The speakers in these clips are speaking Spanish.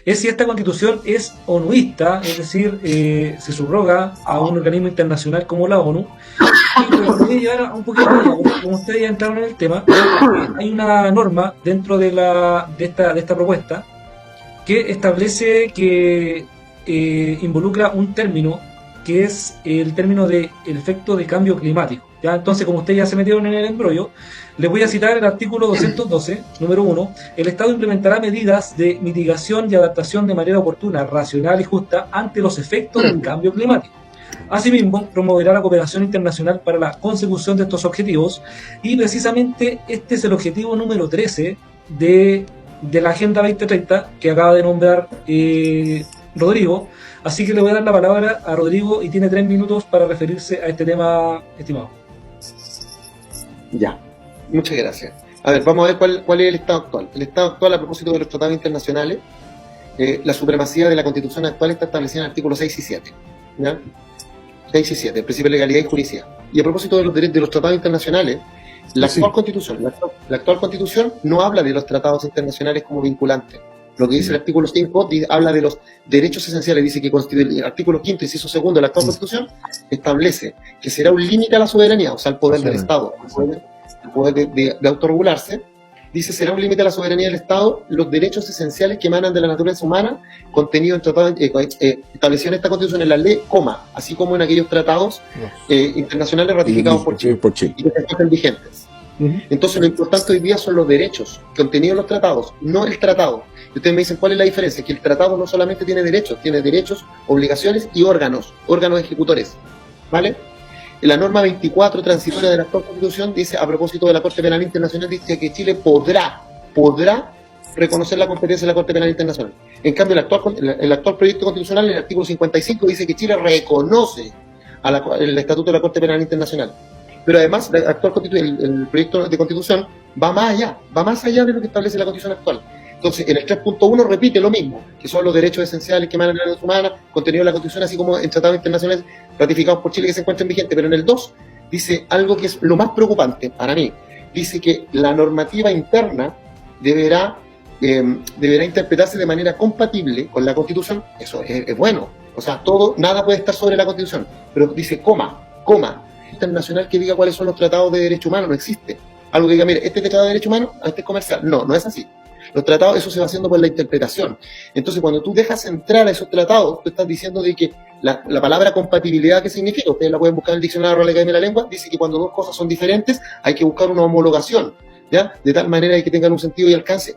es si esta constitución es onuista, es decir, se subroga a un organismo internacional como la ONU. Y lo voy a llevar un poquito allá, como ustedes ya entraron en el tema, hay una norma dentro de esta propuesta que establece que involucra un término que es el término de el efecto de cambio climático. ¿Ya? Entonces, como ustedes ya se metieron en el embrollo, les voy a citar el artículo 212, número 1. El Estado implementará medidas de mitigación y adaptación de manera oportuna, racional y justa ante los efectos del cambio climático. Asimismo, promoverá la cooperación internacional para la consecución de estos objetivos, y precisamente este es el objetivo número 13 de la Agenda 2030 que acaba de nombrar Rodrigo. Así que le voy a dar la palabra a Rodrigo y tiene 3 minutos para referirse a este tema, estimado. Ya, muchas gracias. A ver, vamos a ver cuál es el estado actual. El estado actual, a propósito de los tratados internacionales, la supremacía de la Constitución actual está establecida en el artículo 6 y 7. ¿Ya? 6 y 7, el principio de legalidad y juridicidad. Y a propósito de los tratados internacionales, la actual Constitución no habla de los tratados internacionales como vinculantes. Lo que dice el artículo 5 habla de los derechos esenciales. Dice que el artículo 5, inciso segundo de la actual Constitución establece que será un límite a la soberanía, o sea, el poder del Estado, el poder de autorregularse. Dice, será un límite a la soberanía del Estado los derechos esenciales que emanan de la naturaleza humana, contenido en tratados establecido en esta Constitución en la ley, así como en aquellos tratados internacionales ratificados por Chile y que se encuentran vigentes. Entonces, lo importante hoy día son los derechos contenidos en los tratados, no el tratado. Y ustedes me dicen, ¿cuál es la diferencia? Que el tratado no solamente tiene derechos, obligaciones y órganos ejecutores, ¿vale? La norma 24 transitoria de la actual Constitución dice, a propósito de la Corte Penal Internacional, dice que Chile podrá reconocer la competencia de la Corte Penal Internacional. En cambio, el actual proyecto constitucional, en el artículo 55, dice que Chile reconoce el Estatuto de la Corte Penal Internacional. Pero además, el proyecto de Constitución va más allá de lo que establece la Constitución actual. Entonces, en el 3.1 repite lo mismo, que son los derechos esenciales que emanan de la naturaleza humana, contenido en la Constitución, así como en tratados internacionales ratificados por Chile que se encuentran vigentes. Pero en el 2 dice algo que es lo más preocupante para mí. Dice que la normativa interna deberá interpretarse de manera compatible con la Constitución. Eso es bueno. O sea, nada puede estar sobre la Constitución. Pero dice coma, internacional que diga cuáles son los tratados de derechos humanos, no existe. Algo que diga, mire, este tratado de derechos humanos, este es comercial. No es así. Los tratados, eso se va haciendo por la interpretación. Entonces, cuando tú dejas entrar a esos tratados, tú estás diciendo de que la palabra compatibilidad, ¿qué significa? Ustedes la pueden buscar en el diccionario de la Academia de la Lengua, dice que cuando dos cosas son diferentes, hay que buscar una homologación, ¿ya? De tal manera que tengan un sentido y alcance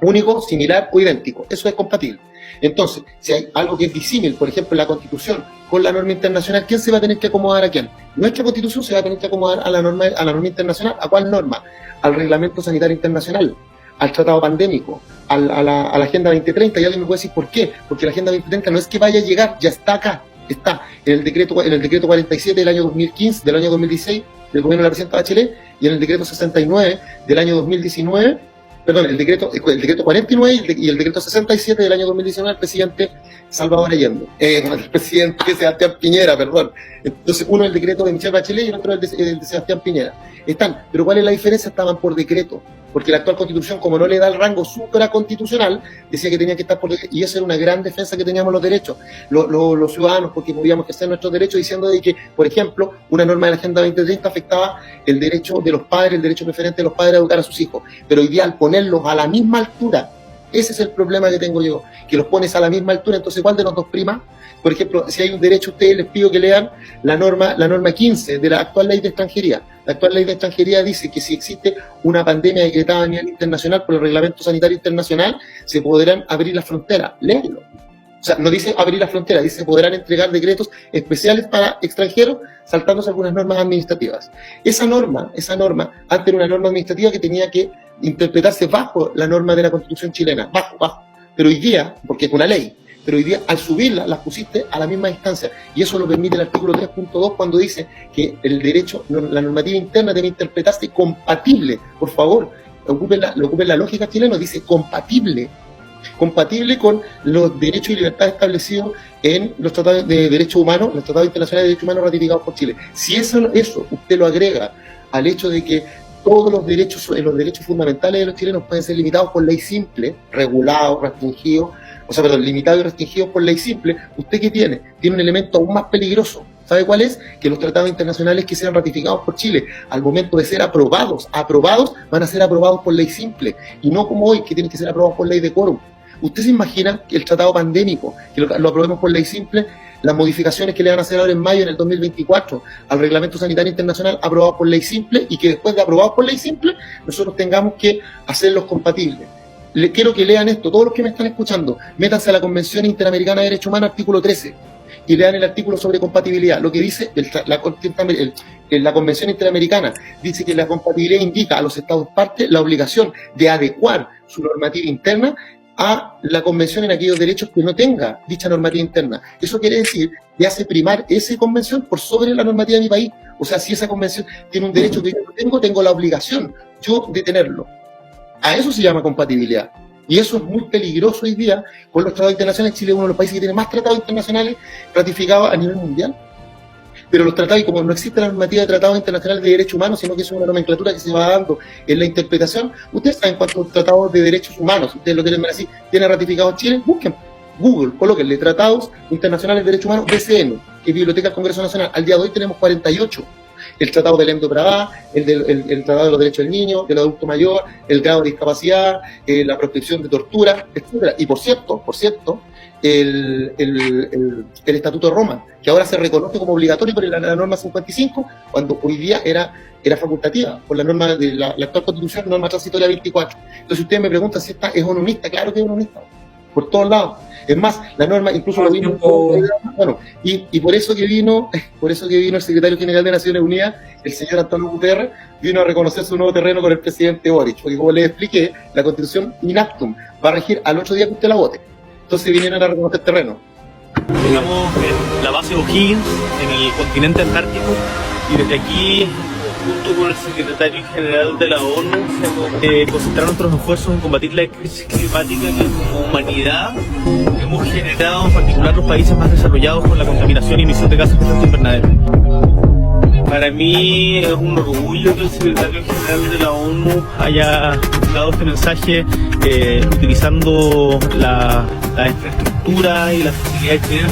único, similar o idéntico. Eso es compatible. Entonces, si hay algo que es disímil, por ejemplo, la Constitución con la norma internacional, ¿quién se va a tener que acomodar a quién? Nuestra Constitución se va a tener que acomodar a la norma internacional. ¿A cuál norma? Al Reglamento Sanitario Internacional, al tratado pandémico, a la Agenda 2030. Y alguien me puede decir, ¿por qué? Porque la Agenda 2030 no es que vaya a llegar, ya está acá, está en el decreto 47 del año 2015, del año 2016, del gobierno de la presidenta Bachelet, y en el decreto 69 del año 2019, perdón, el decreto 49 y el decreto 67 del año 2019 del presidente Salvador Allende, el presidente Sebastián Piñera, perdón. Entonces, uno es el decreto de Michelle Bachelet y el otro es el de Sebastián Piñera. Están, pero ¿cuál es la diferencia? Estaban por decreto, porque la actual Constitución, como no le da el rango supraconstitucional, decía que tenía que estar por decreto, y esa era una gran defensa que teníamos los derechos, los ciudadanos, porque podíamos ejercer nuestros derechos diciendo de que, por ejemplo, una norma de la Agenda 2030 afectaba el derecho de los padres, el derecho preferente de los padres a educar a sus hijos, pero hoy día al ponerlos a la misma altura, ese es el problema que tengo yo, que los pones a la misma altura. Entonces, ¿cuál de los dos prima? Por ejemplo, si hay un derecho, ustedes les pido que lean la norma 15 de la actual ley de extranjería. La actual ley de extranjería dice que si existe una pandemia decretada a nivel internacional por el Reglamento Sanitario Internacional, se podrán abrir las fronteras. Léanlo. O sea, no dice abrir la frontera, dice podrán entregar decretos especiales para extranjeros, saltándose algunas normas administrativas. Esa norma, antes era una norma administrativa que tenía que interpretarse bajo la norma de la Constitución chilena, bajo. Pero hoy día, porque es una ley, pero hoy día al subirla las pusiste a la misma instancia, y eso lo permite el artículo 3.2 cuando dice que el derecho, la normativa interna debe interpretarse compatible. Por favor, ocupen la lógica chilena, dice compatible con los derechos y libertades establecidos en los tratados de derechos humanos, los tratados internacionales de derechos humanos ratificados por Chile. Si eso usted lo agrega al hecho de que todos los derechos fundamentales de los chilenos pueden ser limitados por ley simple, regulados, restringidos, limitados y restringidos por ley simple. ¿Usted qué tiene? Tiene un elemento aún más peligroso. ¿Sabe cuál es? Que los tratados internacionales que sean ratificados por Chile, al momento de ser aprobados, van a ser aprobados por ley simple, y no como hoy, que tienen que ser aprobados por ley de quórum. ¿Usted se imagina que el tratado pandémico, que lo aprobemos por ley simple, las modificaciones que le van a hacer ahora en mayo, en el 2024, al Reglamento Sanitario Internacional, aprobado por ley simple, y que después de aprobados por ley simple, nosotros tengamos que hacerlos compatibles? Quiero que lean esto, todos los que me están escuchando, métanse a la Convención Interamericana de Derechos Humanos, artículo 13, y lean el artículo sobre compatibilidad. Lo que dice la Convención Interamericana, dice que la compatibilidad indica a los Estados partes la obligación de adecuar su normativa interna a la Convención en aquellos derechos que no tenga dicha normativa interna. Eso quiere decir que hace primar esa convención por sobre la normativa de mi país. O sea, si esa convención tiene un derecho que yo no tengo la obligación yo de tenerlo. A eso se llama compatibilidad. Y eso es muy peligroso hoy día con los tratados internacionales. Chile es uno de los países que tiene más tratados internacionales ratificados a nivel mundial. Pero los tratados, y como no existe la normativa de tratados internacionales de derechos humanos, sino que es una nomenclatura que se va dando en la interpretación, ustedes saben cuántos tratados de derechos humanos, ustedes lo quieren ver así, tiene ratificado Chile. Busquen, Google, colóquenle tratados internacionales de derechos humanos, BCN, que es Biblioteca del Congreso Nacional. Al día de hoy tenemos 48. El Tratado de Lendo Pradá, el Tratado de los Derechos del Niño, del Adulto Mayor, el grado de discapacidad, la proscripción de tortura, etc. Y por cierto, el Estatuto de Roma, que ahora se reconoce como obligatorio por la norma 55, cuando hoy día era facultativa, por la norma de la actual Constitución, norma transitoria 24. Entonces ustedes me preguntan si esta es unionista. Claro que es unionista, por todos lados. Es más, la norma incluso lo vino, bueno, y por eso que vino el secretario general de Naciones Unidas, el señor Antonio Guterres, vino a reconocer su nuevo terreno con el presidente Boric, porque como les expliqué, la Constitución in actum va a regir al otro día que usted la vote. Entonces vinieron a reconocer terreno. Estamos en la base O'Higgins, en el continente antártico, y desde aquí, junto con el secretario general de la ONU, concentrar nuestros esfuerzos en combatir la crisis climática que como humanidad hemos generado, en particular los países más desarrollados, con la contaminación y emisión de gases de efecto invernadero. Para mí es un orgullo que el secretario general de la ONU haya dado este mensaje utilizando la infraestructura y la facilidad que tiene